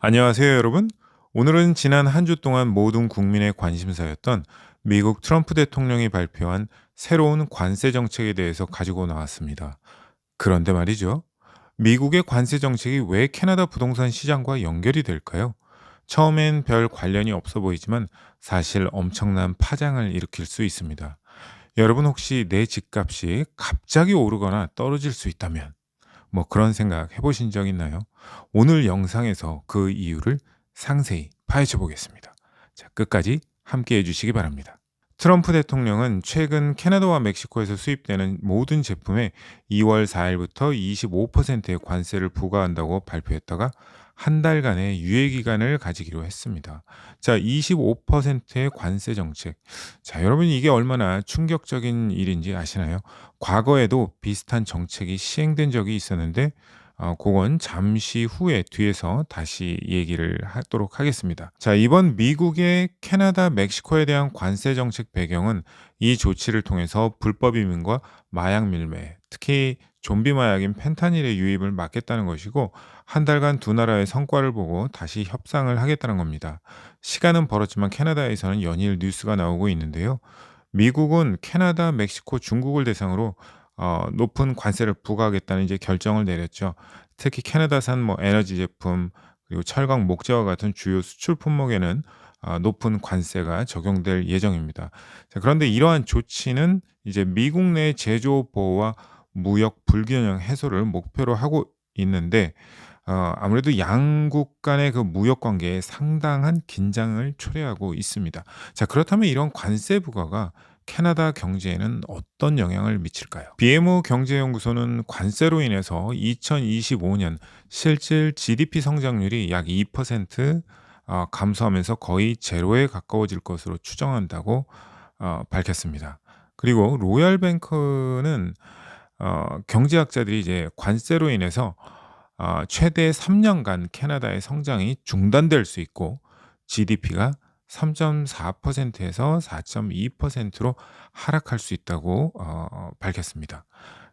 안녕하세요, 여러분. 오늘은 지난 한 주 동안 모든 국민의 관심사였던 미국 트럼프 대통령이 발표한 새로운 관세 정책에 대해서 가지고 나왔습니다. 그런데 말이죠. 미국의 관세 정책이 왜 캐나다 부동산 시장과 연결이 될까요? 처음엔 별 관련이 없어 보이지만 사실 엄청난 파장을 일으킬 수 있습니다. 여러분 혹시 내 집값이 갑자기 오르거나 떨어질 수 있다면 그런 생각 해보신 적 있나요? 오늘 영상에서 그 이유를 상세히 파헤쳐 보겠습니다. 자, 끝까지 함께 해주시기 바랍니다. 트럼프 대통령은 최근 캐나다와 멕시코에서 수입되는 모든 제품에 2월 4일부터 25%의 관세를 부과한다고 발표했다가 한 달간의 유예 기간을 가지기로 했습니다. 자, 25%의 관세 정책. 자, 여러분 이게 얼마나 충격적인 일인지 아시나요? 과거에도 비슷한 정책이 시행된 적이 있었는데 그건 잠시 후에 뒤에서 다시 얘기를 하도록 하겠습니다. 자, 이번 미국의 캐나다, 멕시코에 대한 관세 정책 배경은 이 조치를 통해서 불법 이민과 마약 밀매, 특히 좀비 마약인 펜타닐의 유입을 막겠다는 것이고 한 달간 두 나라의 성과를 보고 다시 협상을 하겠다는 겁니다. 시간은 벌었지만 캐나다에서는 연일 뉴스가 나오고 있는데요. 미국은 캐나다, 멕시코, 중국을 대상으로 높은 관세를 부과하겠다는 이제 결정을 내렸죠. 특히 캐나다산 에너지 제품 그리고 철강, 목재와 같은 주요 수출 품목에는 높은 관세가 적용될 예정입니다. 자, 그런데 이러한 조치는 이제 미국 내 제조업 보호와 무역 불균형 해소를 목표로 하고 있는데 아무래도 양국 간의 그 무역 관계에 상당한 긴장을 초래하고 있습니다. 자, 그렇다면 이런 관세 부과가 캐나다 경제에는 어떤 영향을 미칠까요? BMO 경제연구소는 관세로 인해서 2025년 실질 GDP 성장률이 약 2% 감소하면서 거의 제로에 가까워질 것으로 추정한다고 밝혔습니다. 그리고 로얄뱅크는 경제학자들이 이제 관세로 인해서 최대 3년간 캐나다의 성장이 중단될 수 있고 GDP가 3.4%에서 4.2%로 하락할 수 있다고 밝혔습니다.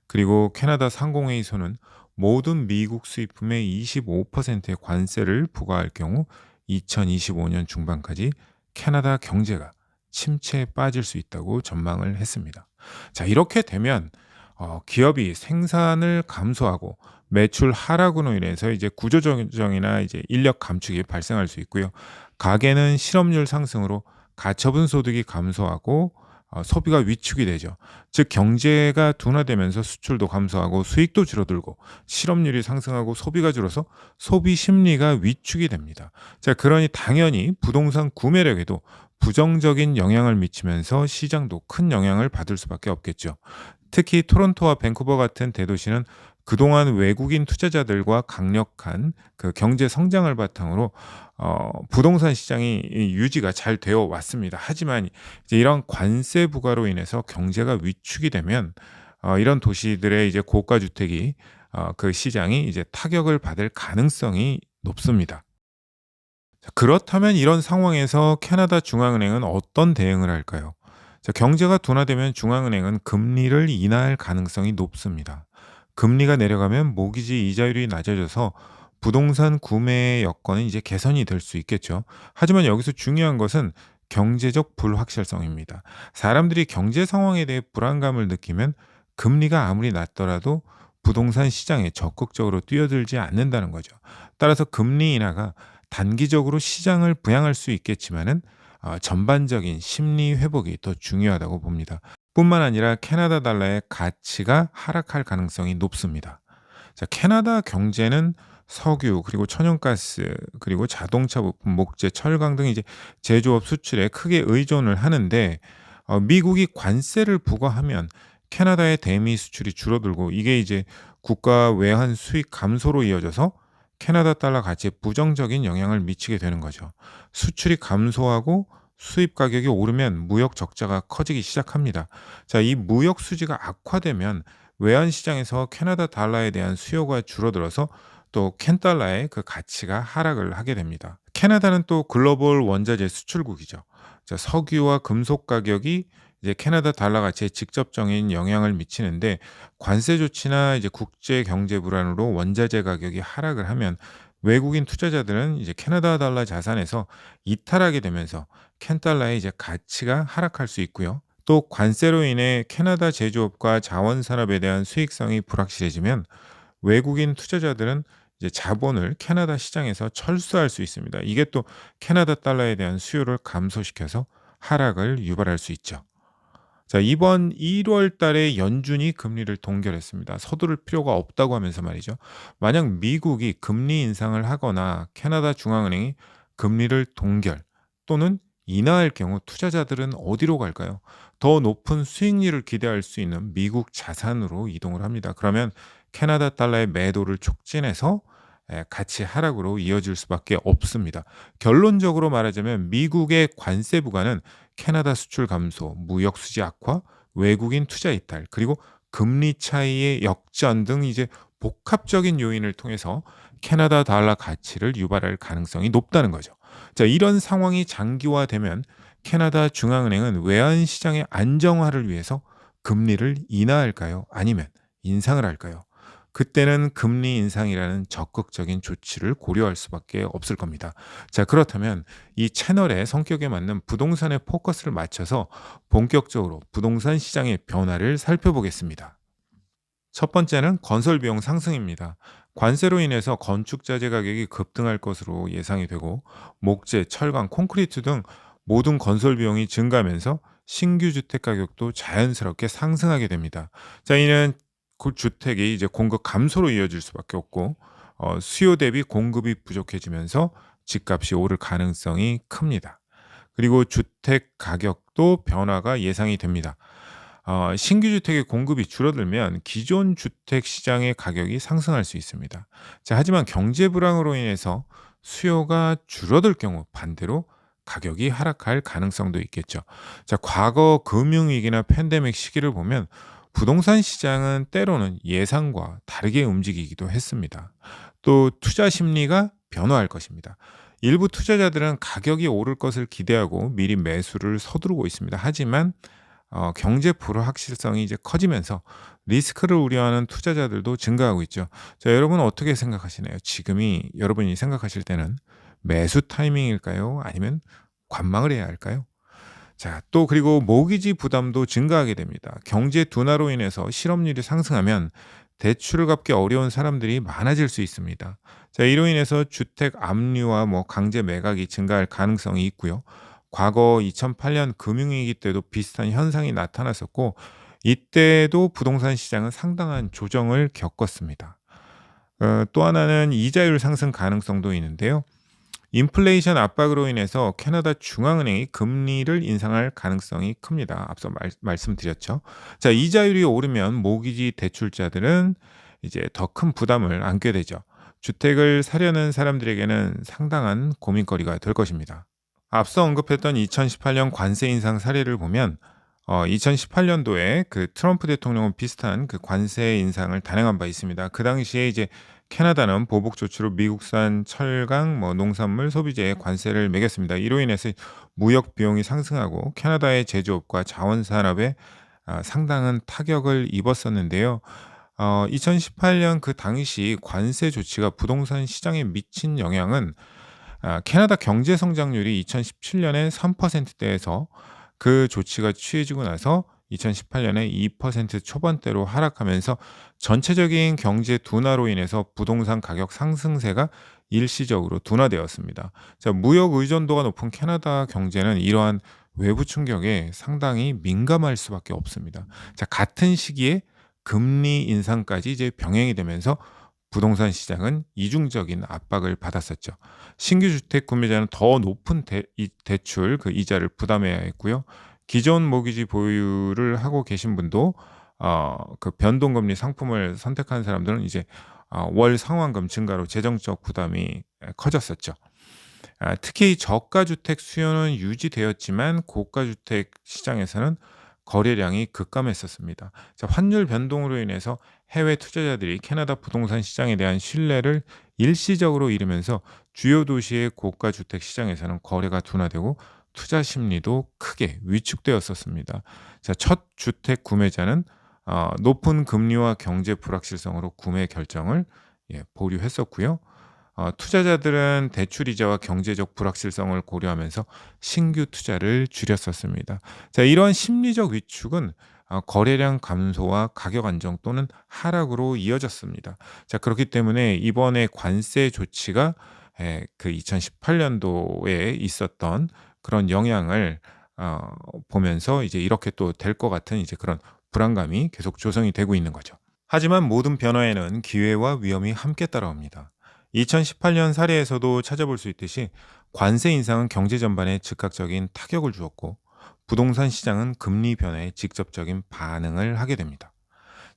그리고 캐나다 상공회의소는 모든 미국 수입품의 25%의 관세를 부과할 경우 2025년 중반까지 캐나다 경제가 침체에 빠질 수 있다고 전망을 했습니다. 자, 이렇게 되면 기업이 생산을 감소하고 매출 하락으로 인해서 이제 구조조정이나 이제 인력 감축이 발생할 수 있고요. 가계는 실업률 상승으로 가처분 소득이 감소하고 소비가 위축이 되죠. 즉 경제가 둔화되면서 수출도 감소하고 수익도 줄어들고 실업률이 상승하고 소비가 줄어서 소비 심리가 위축이 됩니다. 자, 그러니 당연히 부동산 구매력에도 부정적인 영향을 미치면서 시장도 큰 영향을 받을 수밖에 없겠죠. 특히 토론토와 밴쿠버 같은 대도시는 그동안 외국인 투자자들과 강력한 그 경제 성장을 바탕으로 부동산 시장이 유지가 잘 되어 왔습니다. 하지만 이제 이런 관세 부과로 인해서 경제가 위축이 되면 이런 도시들의 이제 고가 주택이 그 시장이 이제 타격을 받을 가능성이 높습니다. 자, 그렇다면 이런 상황에서 캐나다 중앙은행은 어떤 대응을 할까요? 자, 경제가 둔화되면 중앙은행은 금리를 인하할 가능성이 높습니다. 금리가 내려가면 모기지 이자율이 낮아져서 부동산 구매 여건은 이제 개선이 될 수 있겠죠. 하지만 여기서 중요한 것은 경제적 불확실성입니다. 사람들이 경제 상황에 대해 불안감을 느끼면 금리가 아무리 낮더라도 부동산 시장에 적극적으로 뛰어들지 않는다는 거죠. 따라서 금리 인하가 단기적으로 시장을 부양할 수 있겠지만은 전반적인 심리 회복이 더 중요하다고 봅니다. 뿐만 아니라 캐나다 달러의 가치가 하락할 가능성이 높습니다. 자, 캐나다 경제는 석유 그리고 천연가스 그리고 자동차 부품, 목재, 철강 등 이제 제조업 수출에 크게 의존을 하는데 미국이 관세를 부과하면 캐나다의 대미 수출이 줄어들고 이게 이제 국가 외환 수익 감소로 이어져서 캐나다 달러 가치에 부정적인 영향을 미치게 되는 거죠. 수출이 감소하고 수입 가격이 오르면 무역 적자가 커지기 시작합니다. 자, 이 무역 수지가 악화되면 외환 시장에서 캐나다 달러에 대한 수요가 줄어들어서 또 캔 달러의 그 가치가 하락을 하게 됩니다. 캐나다는 또 글로벌 원자재 수출국이죠. 자, 석유와 금속 가격이 이제 캐나다 달러 가치에 직접적인 영향을 미치는데 관세 조치나 이제 국제 경제 불안으로 원자재 가격이 하락을 하면 외국인 투자자들은 이제 캐나다 달러 자산에서 이탈하게 되면서 캔 달러의 이제 가치가 하락할 수 있고요. 또 관세로 인해 캐나다 제조업과 자원 산업에 대한 수익성이 불확실해지면 외국인 투자자들은 이제 자본을 캐나다 시장에서 철수할 수 있습니다. 이게 또 캐나다 달러에 대한 수요를 감소시켜서 하락을 유발할 수 있죠. 자, 이번 1월 달에 연준이 금리를 동결했습니다. 서두를 필요가 없다고 하면서 말이죠. 만약 미국이 금리 인상을 하거나 캐나다 중앙은행이 금리를 동결 또는 인하할 경우 투자자들은 어디로 갈까요? 더 높은 수익률을 기대할 수 있는 미국 자산으로 이동을 합니다. 그러면 캐나다 달러의 매도를 촉진해서 가치 하락으로 이어질 수밖에 없습니다. 결론적으로 말하자면 미국의 관세 부과는 캐나다 수출 감소, 무역 수지 악화, 외국인 투자 이탈, 그리고 금리 차이의 역전 등 이제 복합적인 요인을 통해서 캐나다 달러 가치를 유발할 가능성이 높다는 거죠. 자, 이런 상황이 장기화되면 캐나다 중앙은행은 외환 시장의 안정화를 위해서 금리를 인하할까요? 아니면 인상을 할까요? 그때는 금리 인상이라는 적극적인 조치를 고려할 수밖에 없을 겁니다. 자, 그렇다면 이 채널의 성격에 맞는 부동산에 포커스를 맞춰서 본격적으로 부동산 시장의 변화를 살펴보겠습니다. 첫 번째는 건설 비용 상승입니다. 관세로 인해서 건축 자재 가격이 급등할 것으로 예상이 되고 목재, 철강, 콘크리트 등 모든 건설 비용이 증가하면서 신규 주택 가격도 자연스럽게 상승하게 됩니다. 자, 이는 그 주택이 이제 공급 감소로 이어질 수밖에 없고 수요 대비 공급이 부족해지면서 집값이 오를 가능성이 큽니다. 그리고 주택 가격도 변화가 예상이 됩니다. 신규 주택의 공급이 줄어들면 기존 주택 시장의 가격이 상승할 수 있습니다. 자, 하지만 경제 불황으로 인해서 수요가 줄어들 경우 반대로 가격이 하락할 가능성도 있겠죠. 자, 과거 금융위기나 팬데믹 시기를 보면 부동산 시장은 때로는 예상과 다르게 움직이기도 했습니다. 또 투자 심리가 변화할 것입니다. 일부 투자자들은 가격이 오를 것을 기대하고 미리 매수를 서두르고 있습니다. 하지만 경제 불확실성이 이제 커지면서 리스크를 우려하는 투자자들도 증가하고 있죠. 자, 여러분은 어떻게 생각하시나요? 지금이 여러분이 생각하실 때는 매수 타이밍일까요? 아니면 관망을 해야 할까요? 자, 또 그리고 모기지 부담도 증가하게 됩니다. 경제 둔화로 인해서 실업률이 상승하면 대출을 갚기 어려운 사람들이 많아질 수 있습니다. 자, 이로 인해서 주택 압류와 강제 매각이 증가할 가능성이 있고요. 과거 2008년 금융위기 때도 비슷한 현상이 나타났었고 이때도 부동산 시장은 상당한 조정을 겪었습니다. 또 하나는 이자율 상승 가능성도 있는데요. 인플레이션 압박으로 인해서 캐나다 중앙은행이 금리를 인상할 가능성이 큽니다. 앞서 말씀드렸죠. 자, 이자율이 오르면 모기지 대출자들은 이제 더 큰 부담을 안게 되죠. 주택을 사려는 사람들에게는 상당한 고민거리가 될 것입니다. 앞서 언급했던 2018년 관세 인상 사례를 보면 2018년도에 그 트럼프 대통령은 비슷한 그 관세 인상을 단행한 바 있습니다. 그 당시에 이제 캐나다는 보복 조치로 미국산 철강, 농산물 소비재에 관세를 매겼습니다. 이로 인해서 무역 비용이 상승하고 캐나다의 제조업과 자원 산업에 상당한 타격을 입었었는데요. 2018년 그 당시 관세 조치가 부동산 시장에 미친 영향은 캐나다 경제 성장률이 2017년에 3%대에서 그 조치가 취해지고 나서 2018년에 2% 초반대로 하락하면서 전체적인 경제 둔화로 인해서 부동산 가격 상승세가 일시적으로 둔화되었습니다. 자, 무역 의존도가 높은 캐나다 경제는 이러한 외부 충격에 상당히 민감할 수밖에 없습니다. 자, 같은 시기에 금리 인상까지 이제 병행이 되면서 부동산 시장은 이중적인 압박을 받았었죠. 신규 주택 구매자는 더 높은 대출 그 이자를 부담해야 했고요. 기존 모기지 보유를 하고 계신 분도 그 변동금리 상품을 선택한 사람들은 이제 월 상환금 증가로 재정적 부담이 커졌었죠. 특히 저가 주택 수요는 유지되었지만 고가 주택 시장에서는 거래량이 급감했었습니다. 자, 환율 변동으로 인해서 해외 투자자들이 캐나다 부동산 시장에 대한 신뢰를 일시적으로 잃으면서 주요 도시의 고가 주택 시장에서는 거래가 둔화되고 투자 심리도 크게 위축되었었습니다. 자, 첫 주택 구매자는 높은 금리와 경제 불확실성으로 구매 결정을 보류했었고요. 투자자들은 대출 이자와 경제적 불확실성을 고려하면서 신규 투자를 줄였었습니다. 자, 이러한 심리적 위축은 거래량 감소와 가격 안정 또는 하락으로 이어졌습니다. 자, 그렇기 때문에 이번에 관세 조치가 그 2018년도에 있었던 그런 영향을 보면서 이제 이렇게 또 될 것 같은 이제 그런 불안감이 계속 조성이 되고 있는 거죠. 하지만 모든 변화에는 기회와 위험이 함께 따라옵니다. 2018년 사례에서도 찾아볼 수 있듯이 관세 인상은 경제 전반에 즉각적인 타격을 주었고 부동산 시장은 금리 변화에 직접적인 반응을 하게 됩니다.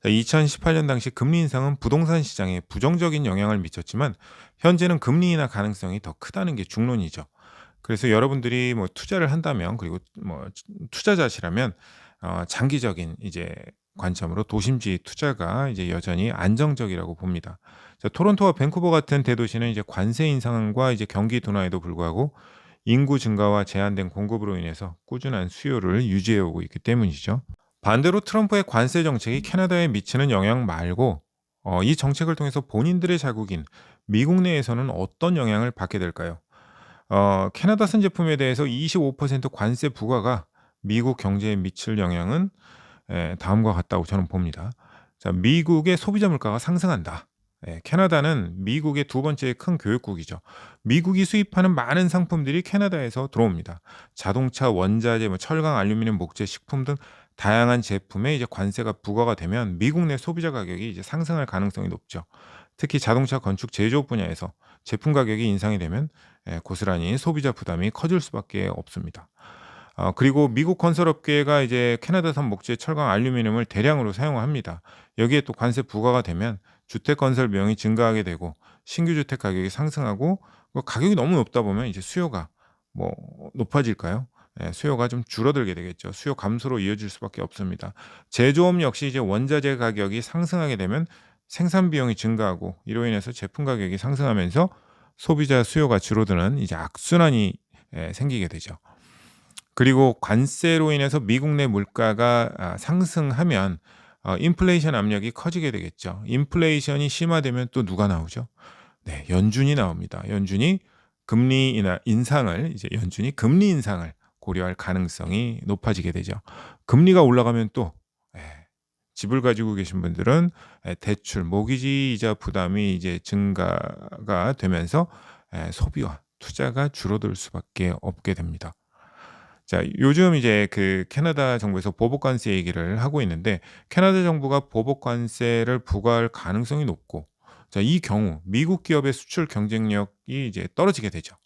2018년 당시 금리 인상은 부동산 시장에 부정적인 영향을 미쳤지만 현재는 금리 인하 가능성이 더 크다는 게 중론이죠. 그래서 여러분들이 뭐 투자를 한다면 그리고 뭐 투자자시라면 장기적인 이제 관점으로 도심지 투자가 이제 여전히 안정적이라고 봅니다. 자, 토론토와 밴쿠버 같은 대도시는 이제 관세 인상과 이제 경기 둔화에도 불구하고 인구 증가와 제한된 공급으로 인해서 꾸준한 수요를 유지해 오고 있기 때문이죠. 반대로 트럼프의 관세 정책이 캐나다에 미치는 영향 말고 이 정책을 통해서 본인들의 자국인 미국 내에서는 어떤 영향을 받게 될까요? 캐나다산 제품에 대해서 25% 관세 부과가 미국 경제에 미칠 영향은 다음과 같다고 저는 봅니다. 자, 미국의 소비자 물가가 상승한다. 캐나다는 미국의 두 번째 큰 교역국이죠. 미국이 수입하는 많은 상품들이 캐나다에서 들어옵니다. 자동차, 원자재, 뭐 철강, 알루미늄, 목재, 식품 등 다양한 제품에 이제 관세가 부과가 되면 미국 내 소비자 가격이 이제 상승할 가능성이 높죠. 특히 자동차, 건축, 제조업 분야에서 제품 가격이 인상이 되면 고스란히 소비자 부담이 커질 수밖에 없습니다. 그리고 미국 건설업계가 이제 캐나다산 목재, 철강, 알루미늄을 대량으로 사용합니다. 여기에 또 관세 부과가 되면 주택 건설 비용이 증가하게 되고 신규 주택 가격이 상승하고 가격이 너무 높다 보면 이제 수요가 뭐 높아질까요? 수요가 좀 줄어들게 되겠죠. 수요 감소로 이어질 수밖에 없습니다. 제조업 역시 이제 원자재 가격이 상승하게 되면 생산 비용이 증가하고 이로 인해서 제품 가격이 상승하면서 소비자 수요가 줄어드는 이제 악순환이 생기게 되죠. 그리고 관세로 인해서 미국 내 물가가 상승하면 인플레이션 압력이 커지게 되겠죠. 인플레이션이 심화되면 또 누가 나오죠? 네, 연준이 나옵니다. 연준이 금리 인상을 고려할 가능성이 높아지게 되죠. 금리가 올라가면 또 예, 집을 가지고 계신 분들은 대출, 모기지 이자 부담이 이제 증가가 되면서 소비와 투자가 줄어들 수밖에 없게 됩니다. 자, 요즘 이제 그 캐나다 정부에서 보복 관세 얘기를 하고 있는데 캐나다 정부가 보복 관세를 부과할 가능성이 높고 자, 이 경우 미국 기업의 수출 경쟁력이 이제 떨어지게 되죠.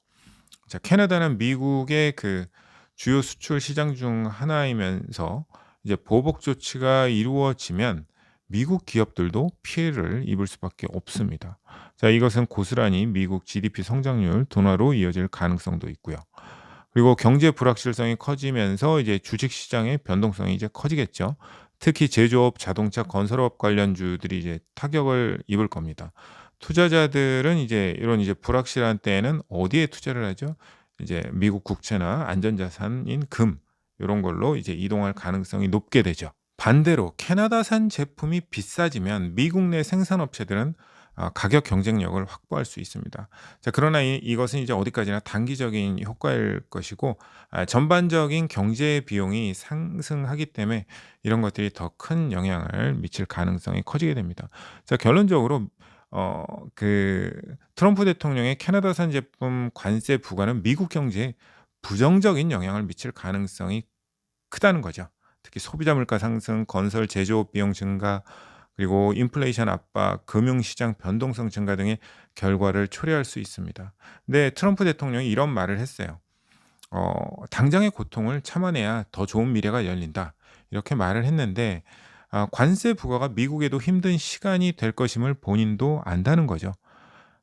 자, 캐나다는 미국의 그 주요 수출 시장 중 하나이면서 이제 보복 조치가 이루어지면 미국 기업들도 피해를 입을 수밖에 없습니다. 자, 이것은 고스란히 미국 GDP 성장률 둔화로 이어질 가능성도 있고요. 그리고 경제 불확실성이 커지면서 이제 주식 시장의 변동성이 이제 커지겠죠. 특히 제조업, 자동차, 건설업 관련주들이 이제 타격을 입을 겁니다. 투자자들은 이제 이런 이제 불확실한 때에는 어디에 투자를 하죠? 이제 미국 국채나 안전자산인 금 이런 걸로 이제 이동할 가능성이 높게 되죠. 반대로 캐나다산 제품이 비싸지면 미국 내 생산업체들은 가격 경쟁력을 확보할 수 있습니다. 자, 그러나 이것은 이제 어디까지나 단기적인 효과일 것이고 전반적인 경제 비용이 상승하기 때문에 이런 것들이 더 큰 영향을 미칠 가능성이 커지게 됩니다. 자, 결론적으로 그 트럼프 대통령의 캐나다산 제품 관세 부과는 미국 경제에 부정적인 영향을 미칠 가능성이 크다는 거죠. 특히 소비자 물가 상승, 건설 제조업 비용 증가, 그리고 인플레이션 압박, 금융시장 변동성 증가 등의 결과를 초래할 수 있습니다. 근데 트럼프 대통령이 이런 말을 했어요. 당장의 고통을 참아내야 더 좋은 미래가 열린다. 이렇게 말을 했는데 관세 부과가 미국에도 힘든 시간이 될 것임을 본인도 안다는 거죠.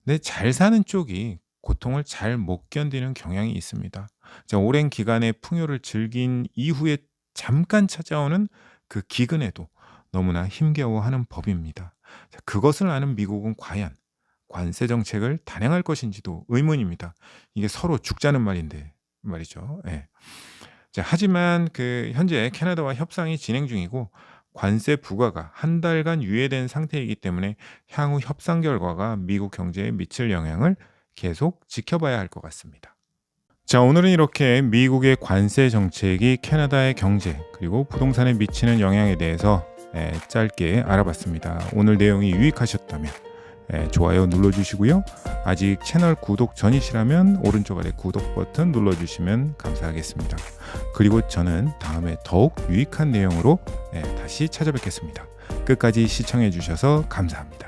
근데 잘 사는 쪽이 고통을 잘 못 견디는 경향이 있습니다. 자, 오랜 기간의 풍요를 즐긴 이후에 잠깐 찾아오는 그 기근에도 너무나 힘겨워하는 법입니다. 자, 그것을 아는 미국은 과연 관세 정책을 단행할 것인지도 의문입니다. 이게 서로 죽자는 말인데 말이죠. 예. 자, 하지만 현재 캐나다와 협상이 진행 중이고 관세 부과가 한 달간 유예된 상태이기 때문에 향후 협상 결과가 미국 경제에 미칠 영향을 계속 지켜봐야 할 것 같습니다. 자, 오늘은 이렇게 미국의 관세 정책이 캐나다의 경제 그리고 부동산에 미치는 영향에 대해서 짧게 알아봤습니다. 오늘 내용이 유익하셨다면 좋아요 눌러주시고요. 아직 채널 구독 전이시라면 오른쪽 아래 구독 버튼 눌러주시면 감사하겠습니다. 그리고 저는 다음에 더욱 유익한 내용으로 다시 찾아뵙겠습니다. 끝까지 시청해 주셔서 감사합니다.